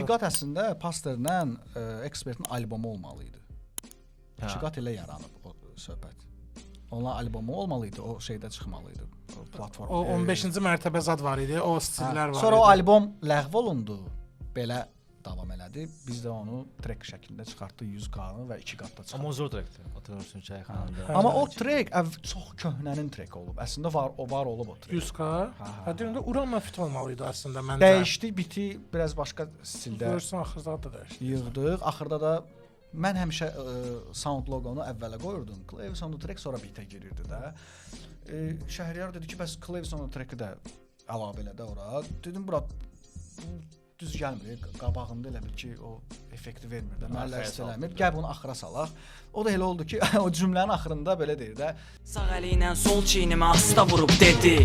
İkiqat əslində Pasterlə Ekspertin albomu olmalı idi. İkiqat elə yaranıb o söhbət. Onlar albomu olmalı idi, o şeydə çıxmalı idi. O platform. O 15-ci mərtəbə zad var idi, o stillər var idi. Sonra o albom ləğv olundu. Belə davam elədi. Biz də onu trek şəklində çıxartdıq 100K-nı və 2 qatda çıxartdıq. Amma zor trekdir. Hatırlıyorsun ki, xanımda. Amma o trek çox köhnənin trek olub. Əslində var olub o trek. 100K. Deyəndə Uranla fit olmalı idi əslində məncə. Dəyişdi, biti biraz başqa stildə. Görürsən axırda da dəyişdi. Yığdıq. Axırda da mən həmişə sound loqonu əvvələ qoyurdum. Clave soundtrack sonra bitə girirdi də. Şəhriyar dedi ki, bəs Clave soundtrack-i də əlavə elə də ora. Dedim bura düz gəlmir. Qabağında elə bil ki, o effekti vermir də. Mənlə istələmir. Gəl bunu axıra salaq. O da elə oldu ki, o cümlənin axırında belə deyir də. Sağ əli ilə sol çiynimə asta vurub dedi.